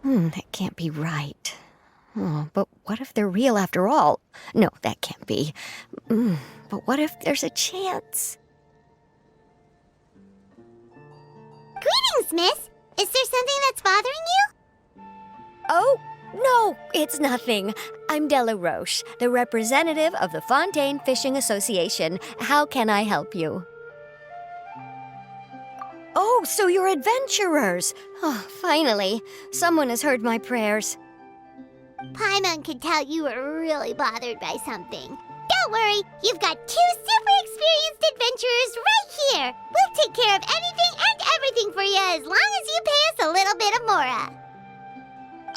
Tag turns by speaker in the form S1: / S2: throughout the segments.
S1: That can't be right. Oh, but what if they're real after all? No, that can't be. But what if there's a chance?
S2: Greetings, miss. Is there something that's bothering you?
S1: Oh, no, it's nothing. I'm Della Roche, the representative of the Fontaine Fishing Association. How can I help you? Oh, so you're adventurers. Oh, finally, someone has heard my prayers.
S2: Paimon could tell you were really bothered by something. Don't worry, you've got 2 super experienced adventurers right here. We'll take care of anything and everything for you as long as you pay us a little bit of mora.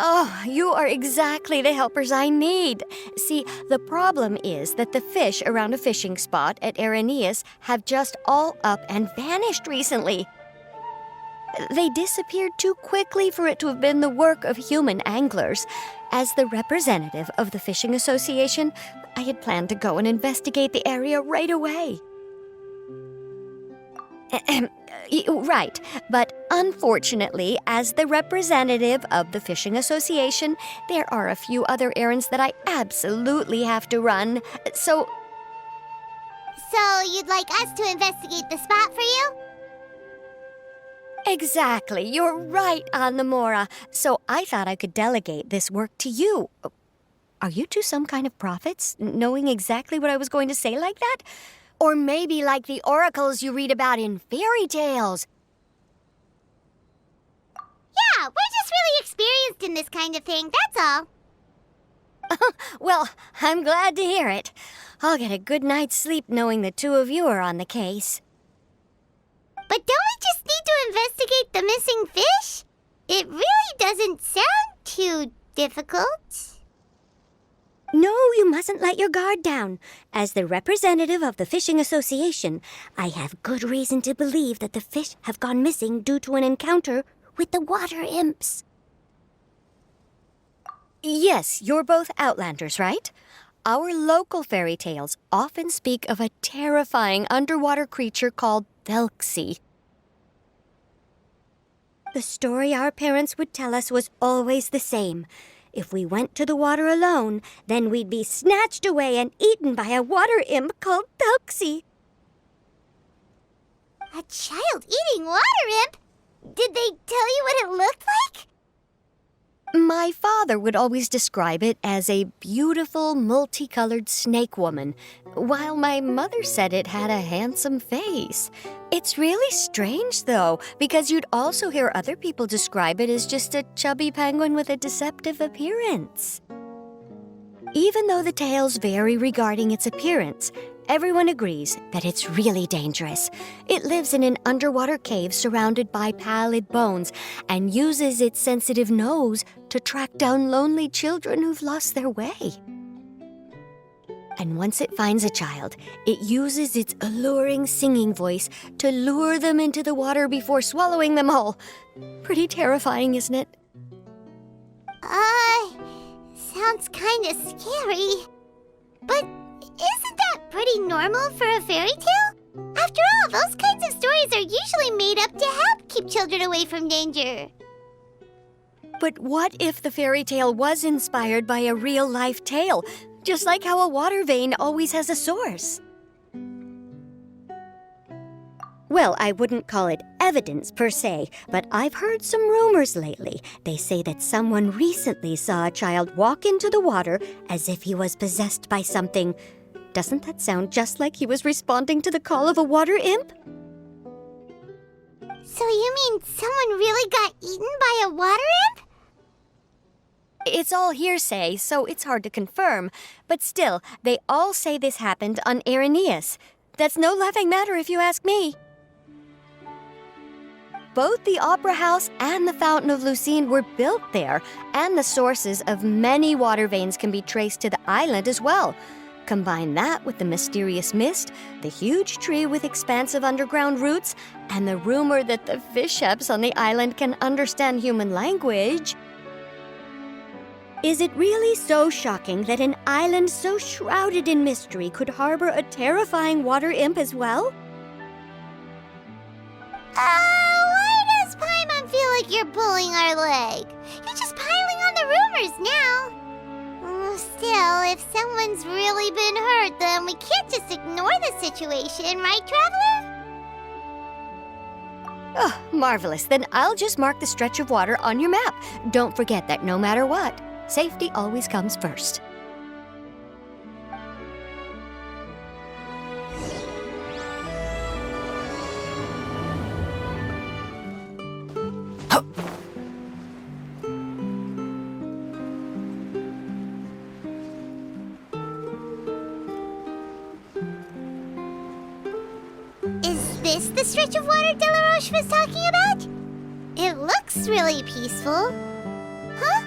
S1: Oh, you are exactly the helpers I need. See, the problem is that the fish around a fishing spot at Irenaeus have just all up and vanished recently. They disappeared too quickly for it to have been the work of human anglers. As the representative of the Fishing Association, I had planned to go and investigate the area right away. Right, but unfortunately, as the representative of the Fishing Association, there are a few other errands that I absolutely have to run, so...
S2: So you'd like us to investigate the spot for you?
S1: Exactly, you're right on the mora, so I thought I could delegate this work to you. Are you two some kind of prophets, knowing exactly what I was going to say like that? Or maybe like the oracles you read about in fairy tales.
S2: Yeah, we're just really experienced in this kind of thing, that's all.
S1: Well, I'm glad to hear it. I'll get a good night's sleep knowing the two of you are on the case.
S2: But don't we just need to investigate the missing fish? It really doesn't sound too difficult.
S1: No, you mustn't let your guard down. As the representative of the Fishing Association, I have good reason to believe that the fish have gone missing due to an encounter with the water imps. Yes, you're both Outlanders, right? Our local fairy tales often speak of a terrifying underwater creature called Thelxie. The story our parents would tell us was always the same. If we went to the water alone, then we'd be snatched away and eaten by a water imp called Thelxie.
S2: A child-eating water imp? Did they tell you what it looked like?
S1: My father would always describe it as a beautiful, multicolored snake woman, while my mother said it had a handsome face. It's really strange, though, because you'd also hear other people describe it as just a chubby penguin with a deceptive appearance. Even though the tales vary regarding its appearance, everyone agrees that it's really dangerous. It lives in an underwater cave surrounded by pallid bones and uses its sensitive nose to track down lonely children who've lost their way. And once it finds a child, it uses its alluring singing voice to lure them into the water before swallowing them all. Pretty terrifying, isn't it?
S2: Sounds kinda scary. But isn't that pretty normal for a fairy tale? After all, those kinds of stories are usually made up to help keep children away from danger.
S1: But what if the fairy tale was inspired by a real-life tale, just like how a water vein always has a source? Well, I wouldn't call it evidence per se, but I've heard some rumors lately. They say that someone recently saw a child walk into the water as if he was possessed by something. Doesn't that sound just like he was responding to the call of a water imp?
S2: So you mean someone really got eaten by a water imp?
S1: It's all hearsay, so it's hard to confirm. But still, they all say this happened on Irenaeus. That's no laughing matter if you ask me. Both the Opera House and the Fountain of Lucine were built there, and the sources of many water veins can be traced to the island as well. Combine that with the mysterious mist, the huge tree with expansive underground roots, and the rumor that the fish-eps on the island can understand human language. Is it really so shocking that an island so shrouded in mystery could harbor a terrifying water imp as well?
S2: Why does Paimon feel like you're pulling our leg? You just rumors now. Still, if someone's really been hurt, then we can't just ignore the situation, right, Traveler?
S1: Oh, marvelous. Then I'll just mark the stretch of water on your map. Don't forget that no matter what, safety always comes first.
S2: Is this the stretch of water Delaroche was talking about? It looks really peaceful. Huh?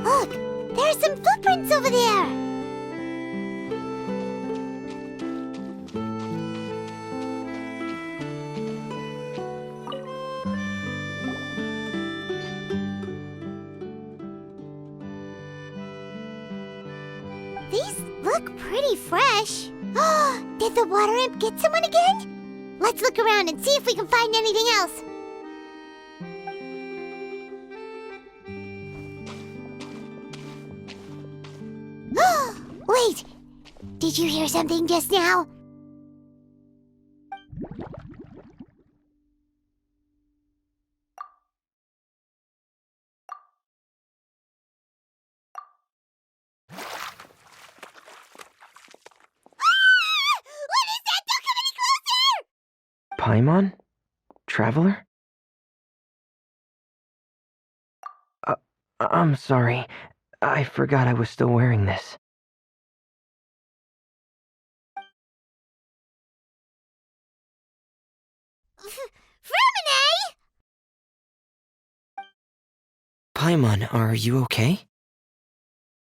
S2: Look, there are some footprints over there. These look pretty fresh. Did the water imp get someone again? Let's look around and see if we can find anything else. Wait! Did you hear something just now? What is that? Don't come any closer!
S3: Paimon? Traveler? I'm sorry. I forgot I was still wearing this.
S2: Fremine!
S3: Paimon, are you okay?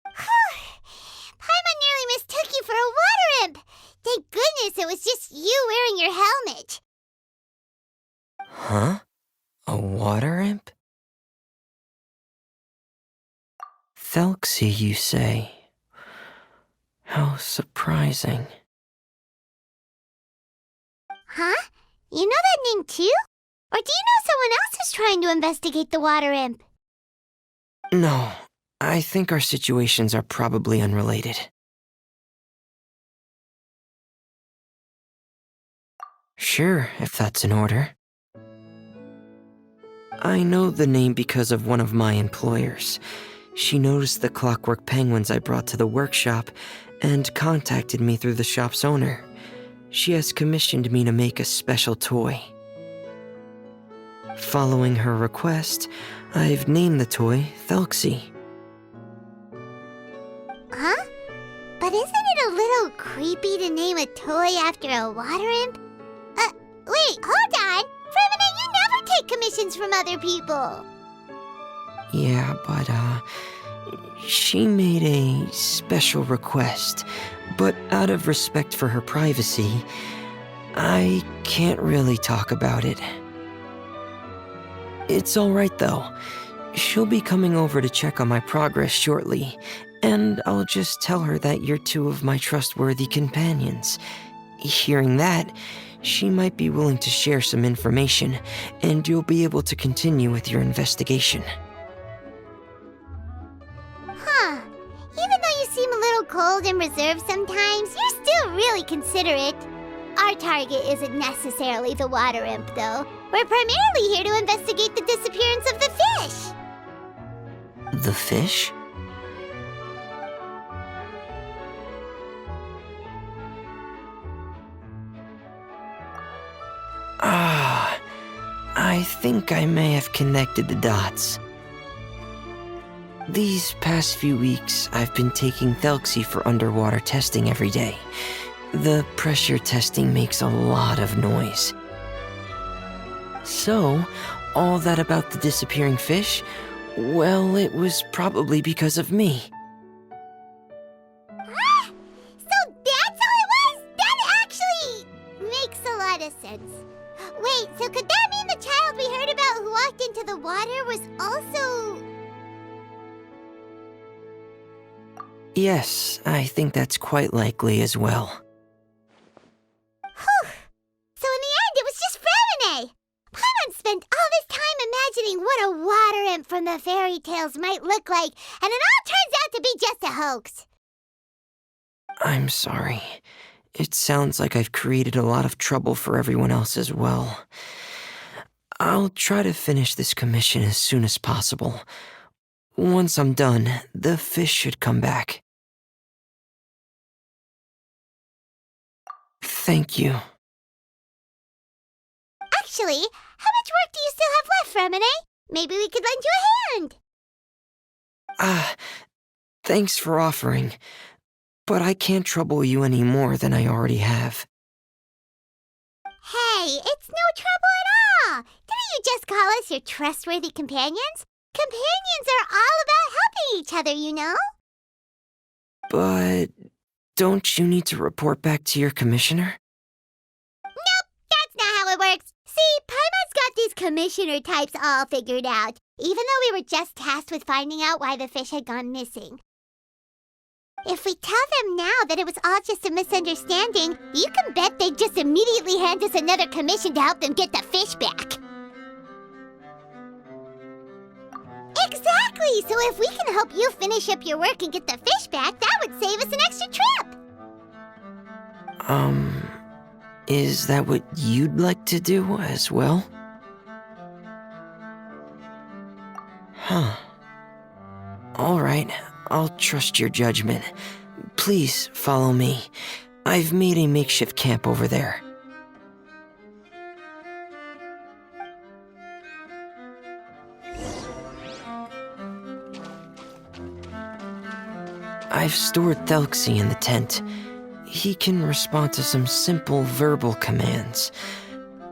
S2: Paimon nearly mistook you for a water imp. Thank goodness it was just you wearing your helmet.
S3: Huh? A water imp? Thelxie, you say? How surprising.
S2: Huh? You know that name too? Or do you know someone else is trying to investigate the water imp?
S3: No, I think our situations are probably unrelated. Sure, if that's in order. I know the name because of one of my employers. She noticed the clockwork penguins I brought to the workshop and contacted me through the shop's owner. She has commissioned me to make a special toy. Following her request, I've named the toy Thelxie.
S2: Huh? But isn't it a little creepy to name a toy after a water imp? Wait, hold on! Fremine, you never take commissions from other people!
S3: Yeah, but, she made a special request, but out of respect for her privacy, I can't really talk about it. It's alright though. She'll be coming over to check on my progress shortly, and I'll just tell her that you're two of my trustworthy companions. Hearing that, she might be willing to share some information, and you'll be able to continue with your investigation.
S2: Huh. Even though you seem a little cold and reserved sometimes, you're still really considerate. Our target isn't necessarily the water imp, though. We're primarily here to investigate the disappearance of the fish.
S3: The fish? I think I may have connected the dots. These past few weeks, I've been taking Thelxie for underwater testing every day. The pressure testing makes a lot of noise. So, all that about the disappearing fish? Well, it was probably because of me.
S2: So that's how it was? That actually makes a lot of sense. Wait, so could that mean the child we heard about who walked into the water was also...
S3: Yes, I think that's quite likely as well.
S2: Whew. So in the end, it was just Fremine. Paimon spent all this time imagining what a water imp from the fairy tales might look like, and it all turns out to be just a hoax.
S3: I'm sorry. It sounds like I've created a lot of trouble for everyone else as well. I'll try to finish this commission as soon as possible. Once I'm done, the fish should come back. Thank you.
S2: Actually, how much work do you still have left, Remine? Maybe we could lend you a hand.
S3: Thanks for offering, but I can't trouble you any more than I already have.
S2: Hey, it's no trouble at all. Didn't you just call us your trustworthy companions? Companions are all about helping each other, you know?
S3: But don't you need to report back to your commissioner?
S2: Nope, that's not how it works. See, Paimon's got these commissioner types all figured out, even though we were just tasked with finding out why the fish had gone missing. If we tell them now that it was all just a misunderstanding, you can bet they'd just immediately hand us another commission to help them get the fish back. Exactly! So if we can help you finish up your work and get the fish back, that would save us an extra trip!
S3: Is that what you'd like to do as well? Huh. All right, I'll trust your judgment. Please follow me. I've made a makeshift camp over there. I've stored Thelxie in the tent. He can respond to some simple verbal commands.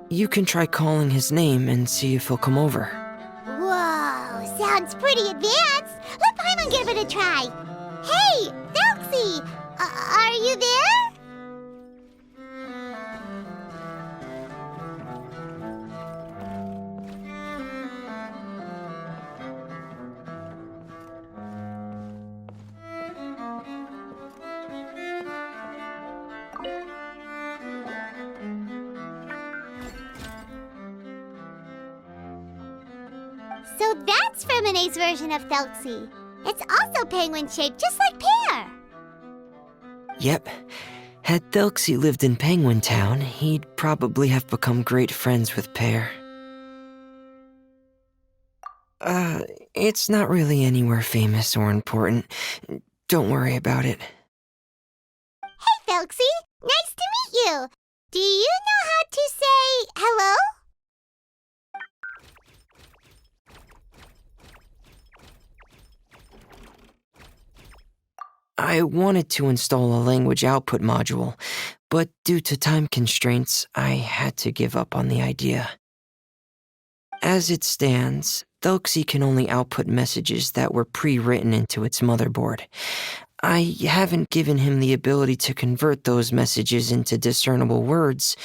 S3: You can try calling his name and see if he'll come over.
S2: Whoa, sounds pretty advanced. Let Paimon give it a try. Hey, Thelxie, are you there? So that's Remine's version of Thelxie. It's also penguin-shaped, just like Pear.
S3: Yep. Had Thelxie lived in Penguin Town, he'd probably have become great friends with Pear. It's not really anywhere famous or important. Don't worry about it.
S2: Hey, Thelxie, nice to meet you. Do you know how to say hello?
S3: I wanted to install a language output module, but due to time constraints, I had to give up on the idea. As it stands, Thelxie can only output messages that were pre-written into its motherboard. I haven't given him the ability to convert those messages into discernible words,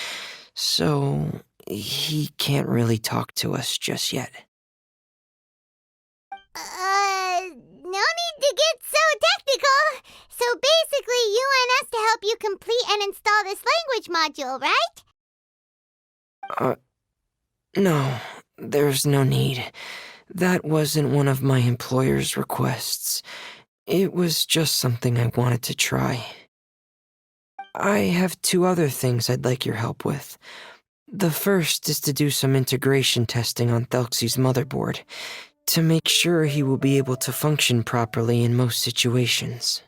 S3: so he can't really talk to us just yet.
S2: No need to get so technical. So basically, you want us to help you complete and install this language module, right?
S3: No, there's no need. That wasn't one of my employer's requests. It was just something I wanted to try. I have 2 other things I'd like your help with. The first is to do some integration testing on Thelxie's motherboard, to make sure he will be able to function properly in most situations.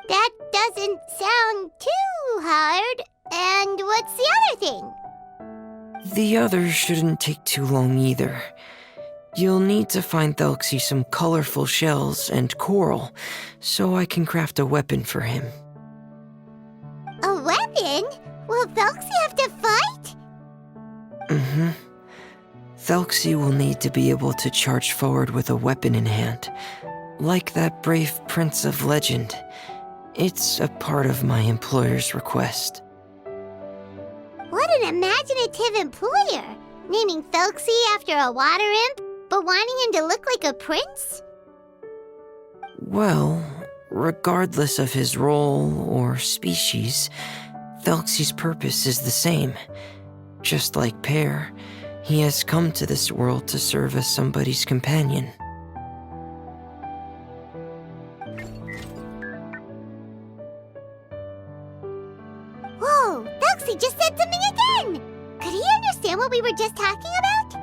S2: That doesn't sound too hard. And what's the other thing?
S3: The other shouldn't take too long either. You'll need to find Thelxie some colorful shells and coral, so I can craft a weapon for him.
S2: A weapon? Will Thelxie have to fight?
S3: Mm-hmm. Thelxie will need to be able to charge forward with a weapon in hand, like that brave prince of legend. It's a part of my employer's request.
S2: What an imaginative employer! Naming Thelxie after a water imp, but wanting him to look like a prince?
S3: Well, regardless of his role or species, Thelxie's purpose is the same. Just like Pear, He has come to this world to serve as somebody's companion.
S2: Whoa, Thelxie just said something again! Could he understand what we were just talking about?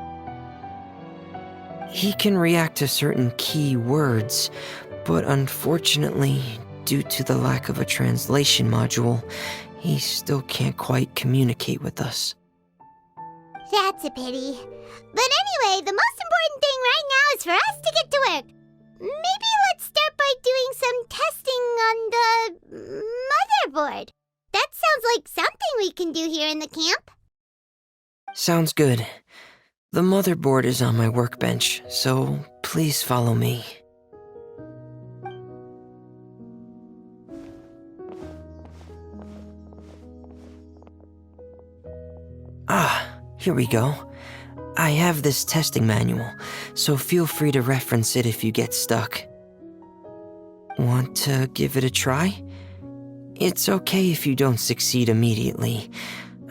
S3: He can react to certain key words, but unfortunately, due to the lack of a translation module, he still can't quite communicate with us.
S2: That's a pity. But anyway, the most important thing right now is for us to get to work. Maybe let's start by doing some testing on the motherboard. That sounds like something we can do here in the camp.
S3: Sounds good. The motherboard is on my workbench, so please follow me. Ah, here we go. I have this testing manual, so feel free to reference it if you get stuck. Want to give it a try? It's okay if you don't succeed immediately.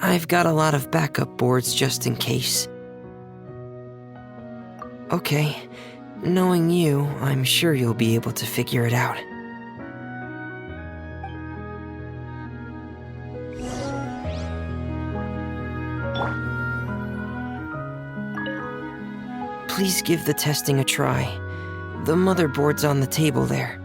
S3: I've got a lot of backup boards just in case. Okay, knowing you, I'm sure you'll be able to figure it out. Please give the testing a try. The motherboard's on the table there.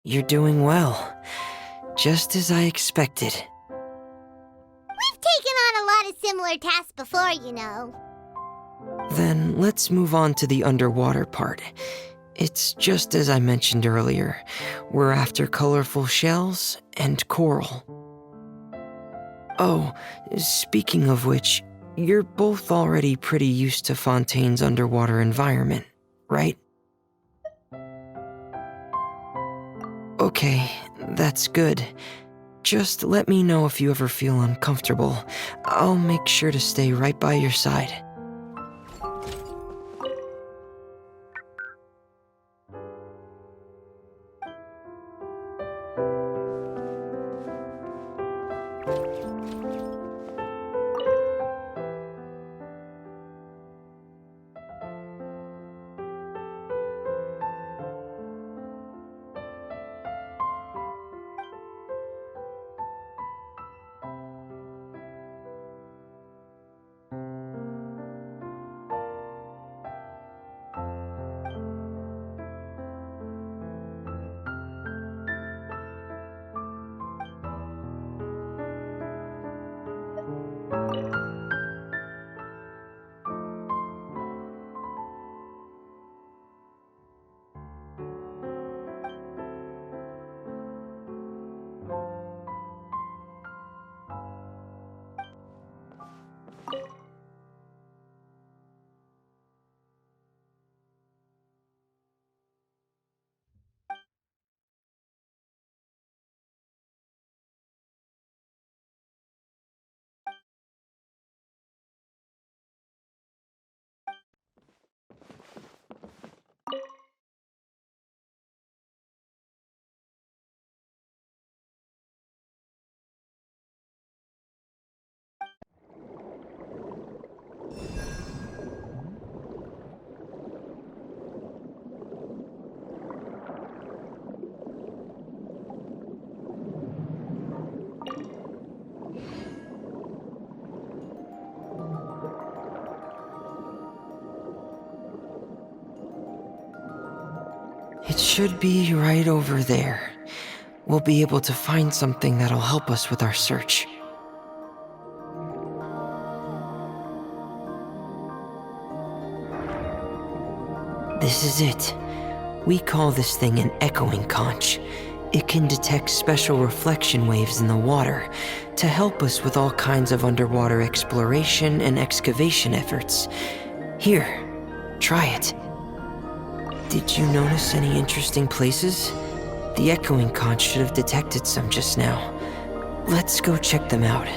S3: You're doing well. Just as I expected.
S2: We've taken on a lot of similar tasks before, you know.
S3: Then let's move on to the underwater part. It's just as I mentioned earlier. We're after colorful shells and coral. Oh, speaking of which, you're both already pretty used to Fontaine's underwater environment, right? Okay, that's good. Just let me know if you ever feel uncomfortable. I'll make sure to stay right by your side. should be right over there. We'll be able to find something that'll help us with our search. This is it. We call this thing an echoing conch. It can detect special reflection waves in the water to help us with all kinds of underwater exploration and excavation efforts. Here, try it. Did you notice any interesting places? The echoing conch should have detected some just now. Let's go check them out.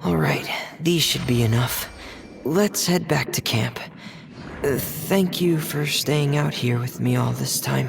S3: Alright, these should be enough. Let's head back to camp. Thank you for staying out here with me all this time.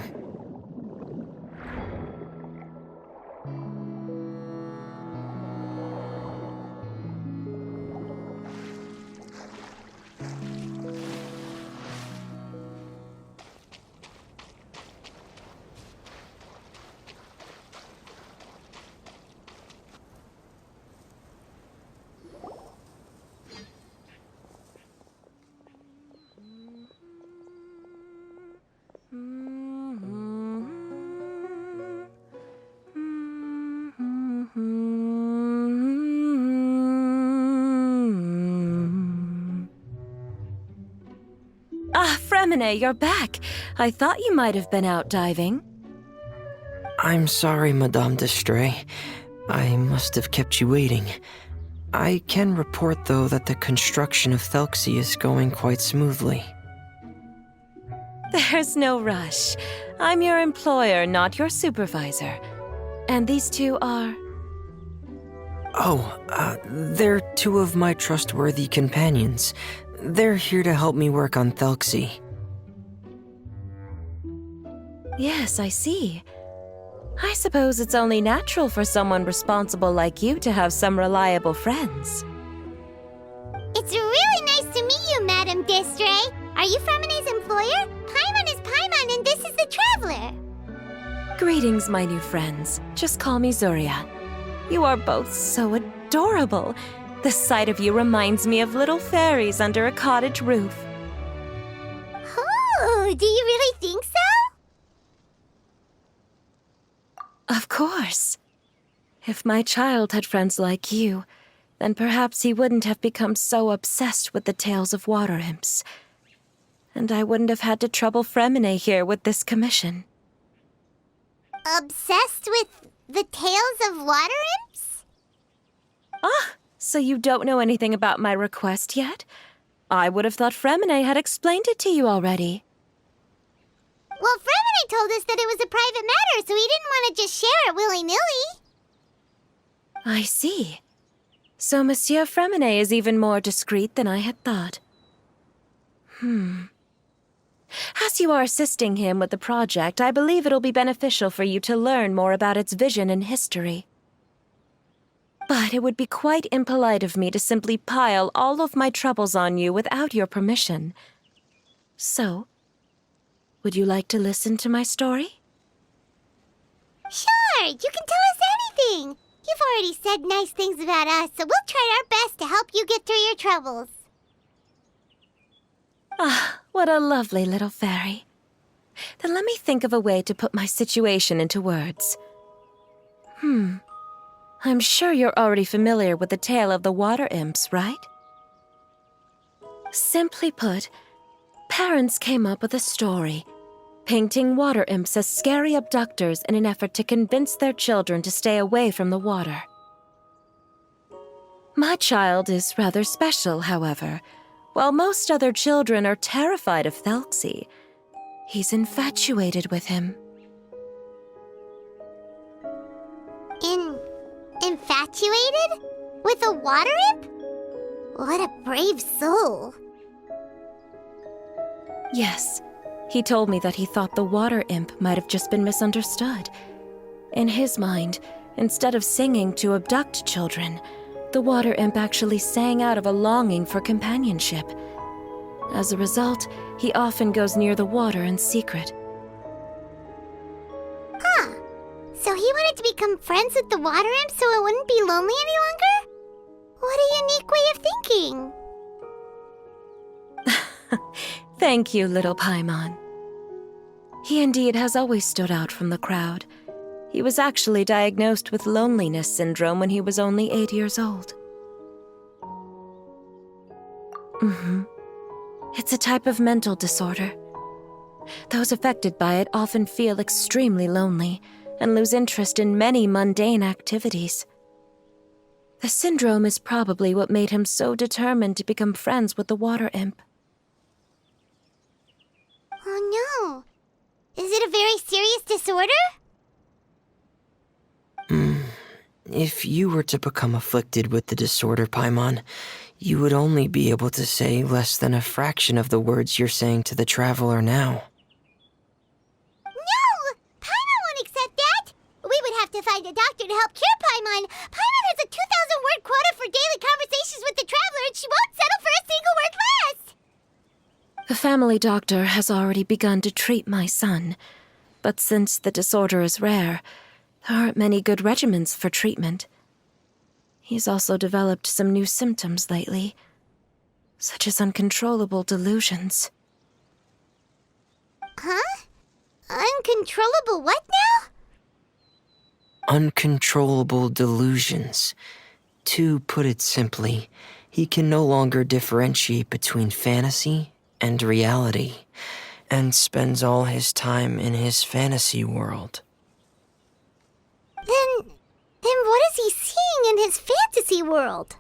S4: Ah, Fremine, you're back. I thought you might have been out diving.
S3: I'm sorry, Madame d'Estray. I must have kept you waiting. I can report, though, that the construction of Thelxie is going quite smoothly.
S4: There's no rush. I'm your employer, not your supervisor. And these two are...
S3: They're two of my trustworthy companions. They're here to help me work on Thelxie.
S4: Yes, I see. I suppose it's only natural for someone responsible like you to have some reliable friends.
S2: It's really nice to meet you, Madame d'Estray. Are you Fremine's employer? Paimon is Paimon, and this is the Traveler.
S4: Greetings, my new friends. Just call me Zuria. You are both so adorable. The sight of you reminds me of little fairies under a cottage roof.
S2: Oh, do you really think so?
S4: Of course. If my child had friends like you, then perhaps he wouldn't have become so obsessed with the tales of water imps. And I wouldn't have had to trouble Fremine here with this commission.
S2: Obsessed with the tales of water imps?
S4: Ah, so you don't know anything about my request yet? I would have thought Fremine had explained it to you already.
S2: Well, Fremine told us that it was a private matter, so he didn't want to just share it willy-nilly.
S4: I see. So Monsieur Fremine is even more discreet than I had thought. As you are assisting him with the project, I believe it'll be beneficial for you to learn more about its vision and history. But it would be quite impolite of me to simply pile all of my troubles on you without your permission. So, would you like to listen to my story?
S2: Sure, you can tell us anything. You've already said nice things about us, so we'll try our best to help you get through your troubles.
S4: Ah, what a lovely little fairy. Then let me think of a way to put my situation into words. I'm sure you're already familiar with the tale of the water imps, right? Simply put, parents came up with a story, painting water imps as scary abductors in an effort to convince their children to stay away from the water. My child is rather special, however. While most other children are terrified of Thelxie, he's infatuated with him.
S2: Infatuated? With a water imp? What a brave soul.
S4: Yes, He told me that he thought the water imp might have just been misunderstood. In his mind, instead of singing to abduct children, the water imp actually sang out of a longing for companionship. As a result, he often goes near the water in secret.
S2: Huh. So he wanted to become friends with the water imp so it wouldn't be lonely any longer? What a unique way of thinking.
S4: Thank you, little Paimon. He indeed has always stood out from the crowd. He was actually diagnosed with loneliness syndrome when he was only 8 years old. It's a type of mental disorder. Those affected by it often feel extremely lonely and lose interest in many mundane activities. The syndrome is probably what made him so determined to become friends with the water imp.
S2: Oh no. Is it a very serious disorder?
S3: If you were to become afflicted with the disorder, Paimon, you would only be able to say less than a fraction of the words you're saying to the traveler now.
S2: No! Paimon won't accept that! We would have to find a doctor to help cure Paimon. Paimon has a 2,000-word quota for daily conversations with the traveler, and she won't settle for a single word less!
S4: The family doctor has already begun to treat my son, but since the disorder is rare, there aren't many good regimens for treatment. He's also developed some new symptoms lately, such as uncontrollable delusions.
S2: Huh? Uncontrollable what now?
S3: Uncontrollable delusions. To put it simply, he can no longer differentiate between fantasy and reality, and spends all his time in his fantasy world.
S2: Then what is he seeing in his fantasy world?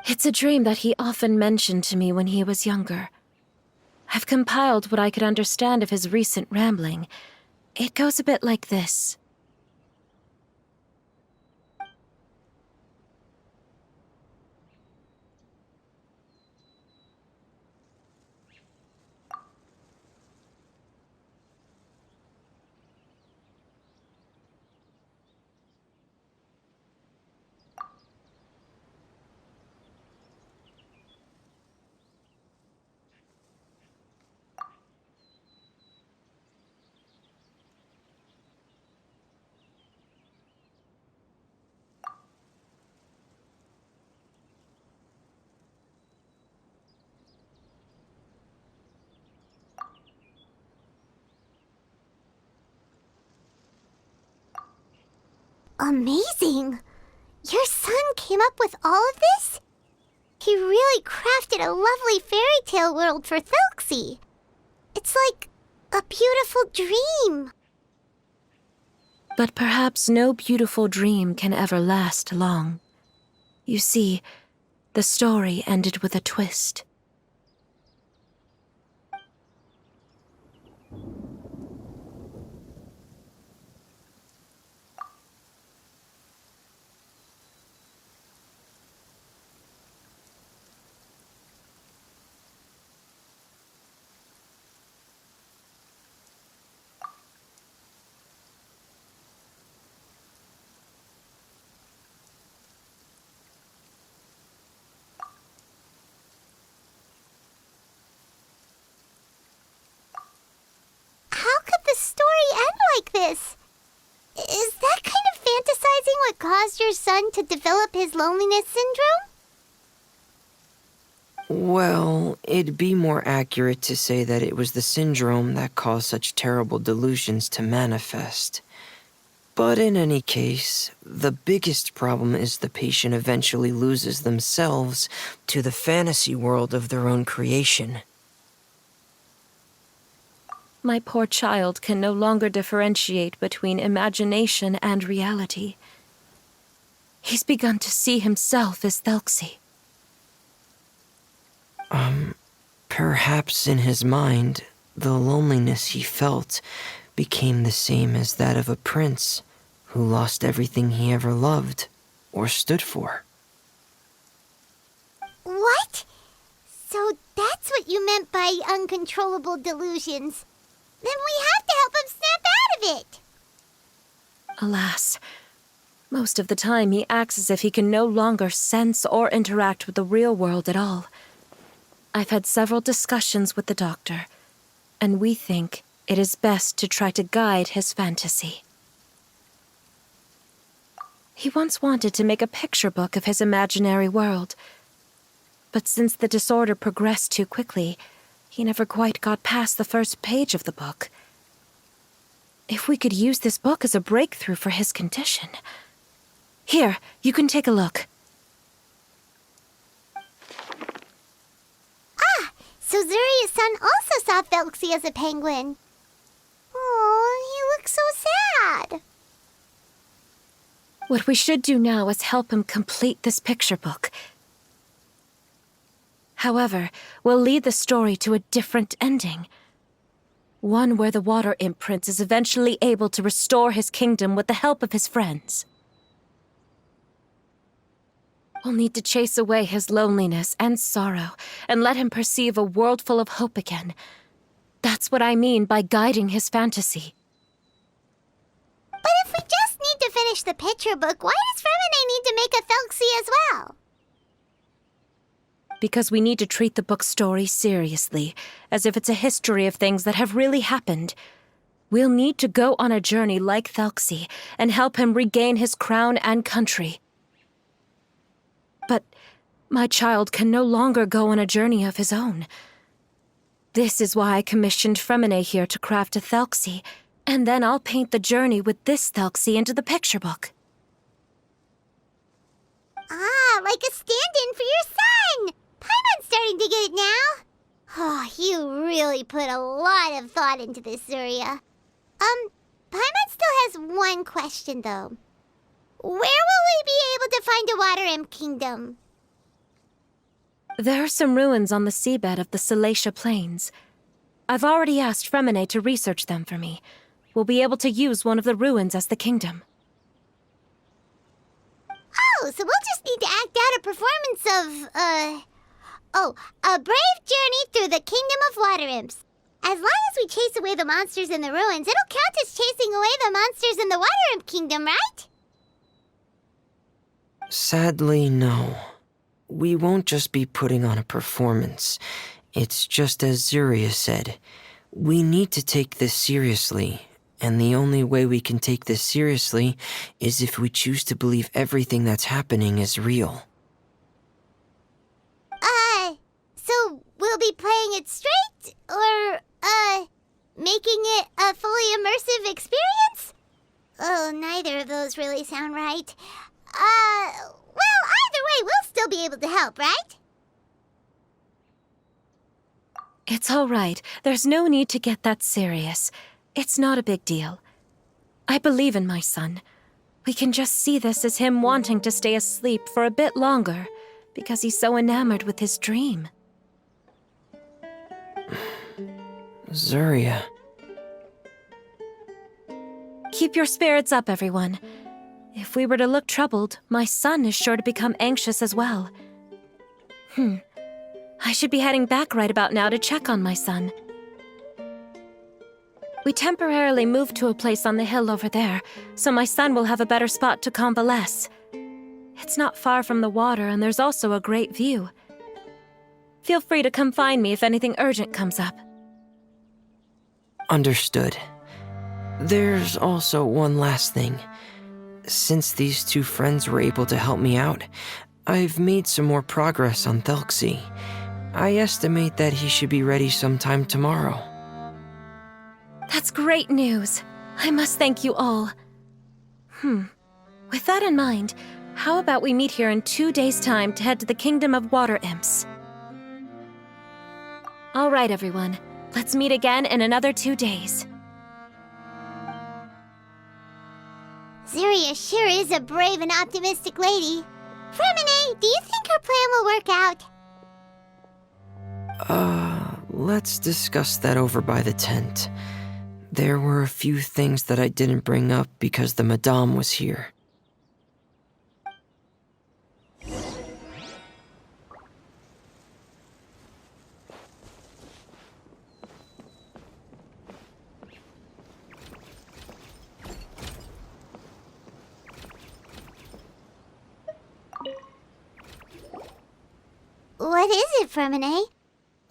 S4: It's a dream that he often mentioned to me when he was younger. I've compiled what I could understand of his recent rambling. It goes a bit like this.
S2: Amazing! Your son came up with all of this? He really crafted a lovely fairy tale world for Thelxie. It's like a beautiful dream.
S4: But perhaps no beautiful dream can ever last long. You see, the story ended with a twist.
S2: How could the story end like this? Is that kind of fantasizing what caused your son to develop his loneliness syndrome?
S3: Well, it'd be more accurate to say that it was the syndrome that caused such terrible delusions to manifest. But in any case, the biggest problem is the patient eventually loses themselves to the fantasy world of their own creation.
S4: My poor child can no longer differentiate between imagination and reality. He's begun to see himself as Thelxie.
S3: Perhaps in his mind, the loneliness he felt became the same as that of a prince who lost everything he ever loved or stood for.
S2: What? So that's what you meant by uncontrollable delusions. Then we have to help him snap out of it.
S4: Alas, most of the time he acts as if he can no longer sense or interact with the real world at all. I've had several discussions with the doctor, and we think it is best to try to guide his fantasy. He once wanted to make a picture book of his imaginary world, but since the disorder progressed too quickly, he never quite got past the first page of the book. If we could use this book as a breakthrough for his condition... Here, you can take a look.
S2: Ah, so Zuria's son also saw Thelxie as a penguin. Oh, he looks so sad.
S4: What we should do now is help him complete this picture book. However, we'll lead the story to a different ending. One where the Water Imp Prince is eventually able to restore his kingdom with the help of his friends. We'll need to chase away his loneliness and sorrow and let him perceive a world full of hope again. That's what I mean by guiding his fantasy.
S2: But if we just need to finish the picture book, why does Fremine need to make a Thelxie as well?
S4: Because we need to treat the book's story seriously, as if it's a history of things that have really happened. We'll need to go on a journey like Thelxie and help him regain his crown and country. But my child can no longer go on a journey of his own. This is why I commissioned Fremine here to craft a Thelxie, and then I'll paint the journey with this Thelxie into the picture book.
S2: Ah, like a stand-in for your son! Paimon's starting to get it now. Oh, you really put a lot of thought into this, Zuria. Paimon still has one question, though. Where will we be able to find a Water Imp Kingdom?
S4: There are some ruins on the seabed of the Thelxie Plains. I've already asked Fremine to research them for me. We'll be able to use one of the ruins as the kingdom.
S2: Oh, so we'll just need to act out a performance of, a brave journey through the Kingdom of Water Imps. As long as we chase away the monsters in the ruins, it'll count as chasing away the monsters in the Water Imp Kingdom, right?
S3: Sadly, no. We won't just be putting on a performance. It's just as Zuria said. We need to take this seriously, and the only way we can take this seriously is if we choose to believe everything that's happening is real.
S2: So we'll be playing it straight, or, making it a fully immersive experience? Oh, neither of those really sound right. Well, either way, we'll still be able to help, right?
S4: It's all right. There's no need to get that serious. It's not a big deal. I believe in my son. We can just see this as him wanting to stay asleep for a bit longer, because he's so enamored with his dream.
S3: Zuria.
S4: Keep your spirits up, everyone. If we were to look troubled, my son is sure to become anxious as well. I should be heading back right about now to check on my son. We temporarily moved to a place on the hill over there, so my son will have a better spot to convalesce. It's not far from the water, and there's also a great view. Feel free to come find me if anything urgent comes up.
S3: Understood. There's also one last thing. Since these two friends were able to help me out, I've made some more progress on Thelxie. I estimate that he should be ready sometime tomorrow.
S4: That's great news. I must thank you all. With that in mind, how about we meet here in 2 days' time to head to the Kingdom of Water Imps? All right, everyone. Let's meet again in another 2 days.
S2: Zuria sure is a brave and optimistic lady. Fremine, do you think her plan will work out?
S3: Let's discuss that over by the tent. There were a few things that I didn't bring up because the Madame was here.
S2: it, Fermine.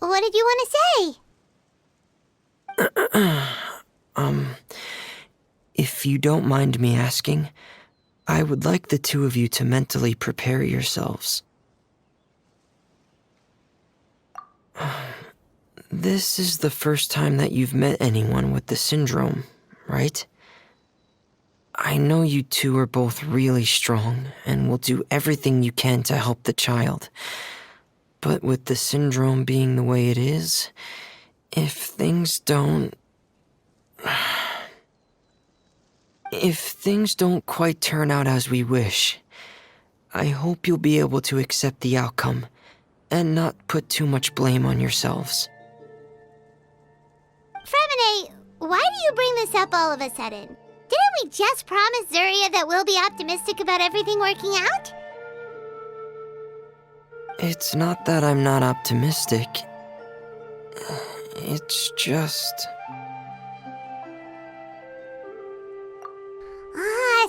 S2: What did you want to say?
S3: If you don't mind me asking, I would like the two of you to mentally prepare yourselves. This is the first time that you've met anyone with the syndrome, right? I know you two are both really strong and will do everything you can to help the child. But with the syndrome being the way it is, if things don't quite turn out as we wish, I hope you'll be able to accept the outcome and not put too much blame on yourselves.
S2: Fermine, why do you bring this up all of a sudden? Didn't we just promise Zuria that we'll be optimistic about everything working out?
S3: It's not that I'm not optimistic. It's just...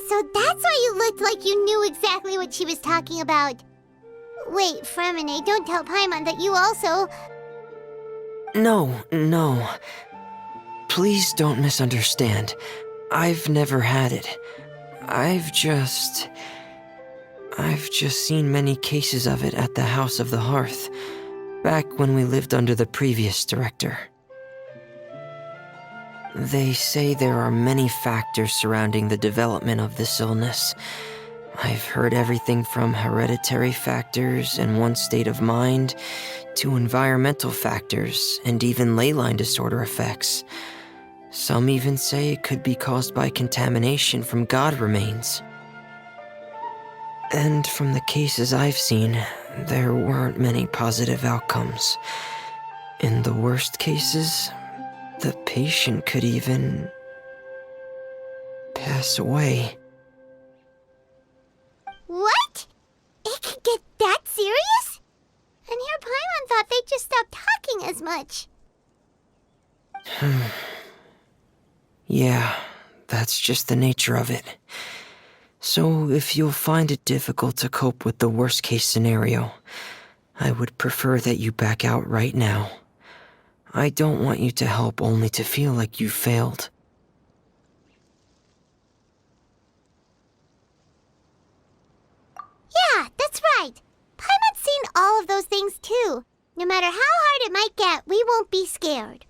S2: So that's why you looked like you knew exactly what she was talking about. Wait, Fermine, don't tell Paimon that you also...
S3: No. Please don't misunderstand. I've never had it. I've just seen many cases of it at the House of the Hearth, back when we lived under the previous director. They say there are many factors surrounding the development of this illness. I've heard everything from hereditary factors and one's state of mind, to environmental factors and even ley line disorder effects. Some even say it could be caused by contamination from god remains. And from the cases I've seen, there weren't many positive outcomes. In the worst cases, the patient could even pass away.
S2: What? It could get that serious? And here Paimon thought they'd just stop talking as much.
S3: Yeah, that's just the nature of it. So if you'll find it difficult to cope with the worst case scenario, I would prefer that you back out right now. I don't want you to help only to feel like you failed.
S2: Yeah, that's right. Paimon's seen all of those things too. No matter how hard it might get, we won't be scared.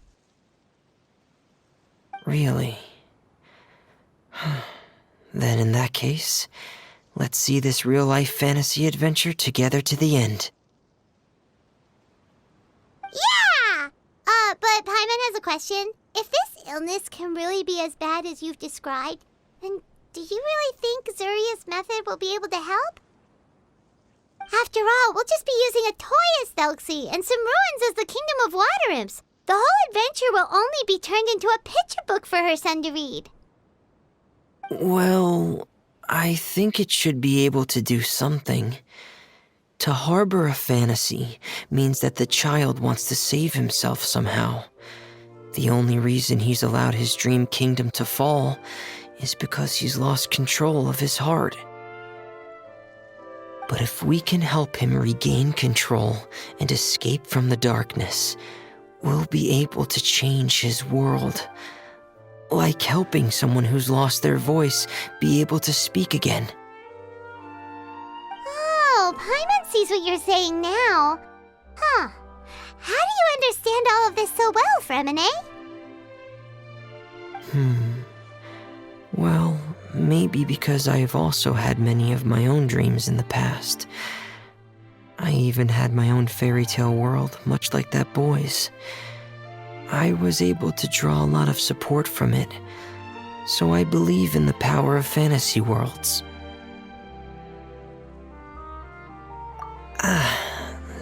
S3: Really? Then in that case, let's see this real-life fantasy adventure together to the end.
S2: Yeah! But Paimon has a question. If this illness can really be as bad as you've described, then do you really think Zuria's method will be able to help? After all, we'll just be using a toy as Thelxie and some ruins as the Kingdom of Water Imps. The whole adventure will only be turned into a picture book for her son to read.
S3: Well, I think it should be able to do something. To harbor a fantasy means that the child wants to save himself somehow. The only reason he's allowed his dream kingdom to fall is because he's lost control of his heart. But if we can help him regain control and escape from the darkness, we'll be able to change his world. Like helping someone who's lost their voice be able to speak again.
S2: Oh, Paimon sees what you're saying now. Huh. How do you understand all of this so well, Fremine?
S3: Well, maybe because I have also had many of my own dreams in the past. I even had my own fairy tale world, much like that boy's. I was able to draw a lot of support from it, so I believe in the power of fantasy worlds.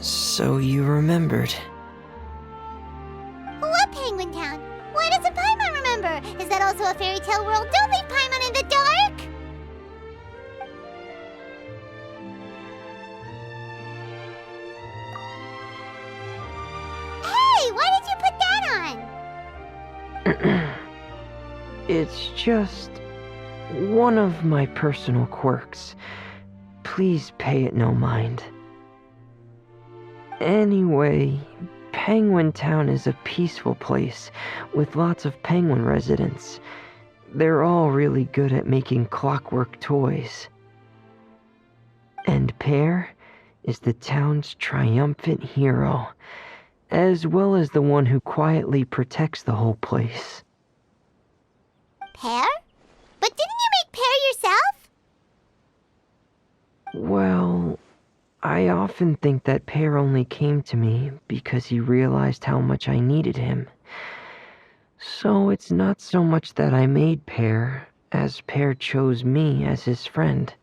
S3: So you remembered.
S2: What Penguin Town? Why doesn't Paimon remember? Is that also a fairy tale world? Don't leave Paimon in the dark! Hey, why did you put that on?
S3: It's just one of my personal quirks. Please pay it no mind. Anyway, Penguin Town is a peaceful place with lots of penguin residents. They're all really good at making clockwork toys. And Pear is the town's triumphant hero, as well as the one who quietly protects the whole place.
S2: Pear? But didn't you make Pear yourself?
S3: Well, I often think that Pear only came to me because he realized how much I needed him. So it's not so much that I made Pear, as Pear chose me as his friend.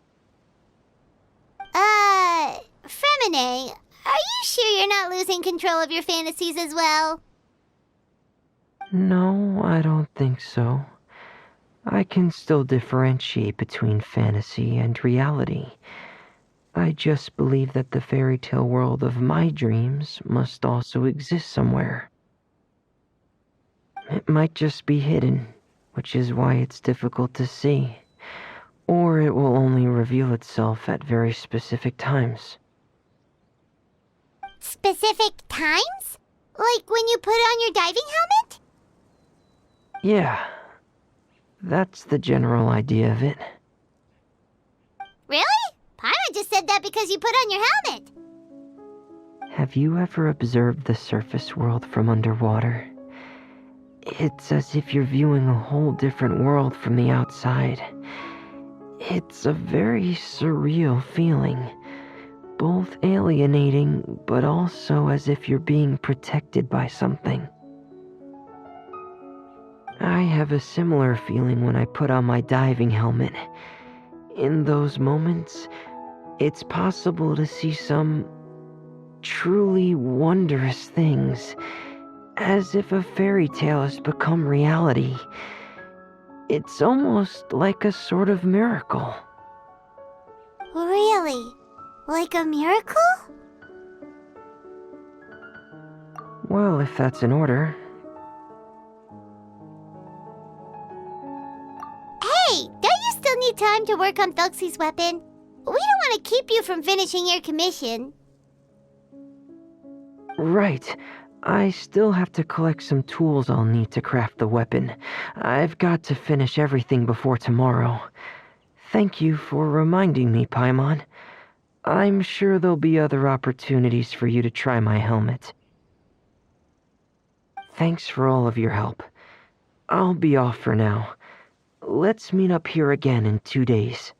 S2: Fremine, are you sure you're not losing control of your fantasies as well?
S3: No, I don't think so. I can still differentiate between fantasy and reality. I just believe that the fairy tale world of my dreams must also exist somewhere. It might just be hidden, which is why it's difficult to see. Or it will only reveal itself at very specific times.
S2: Specific times? Like when you put on your diving helmet?
S3: Yeah, that's the general idea of it.
S2: Really? Paimon just said that because you put on your helmet.
S3: Have you ever observed the surface world from underwater? It's as if you're viewing a whole different world from the outside. It's a very surreal feeling, both alienating, but also as if you're being protected by something. I have a similar feeling when I put on my diving helmet. In those moments, it's possible to see some truly wondrous things, as if a fairy tale has become reality. It's almost like a sort of miracle.
S2: Really? Like a miracle?
S3: Well, if that's in order.
S2: Hey, don't you still need time to work on Thelxie's weapon? We don't want to keep you from finishing your commission.
S3: Right. I still have to collect some tools I'll need to craft the weapon. I've got to finish everything before tomorrow. Thank you for reminding me, Paimon. I'm sure there'll be other opportunities for you to try my helmet. Thanks for all of your help. I'll be off for now. Let's meet up here again in 2 days.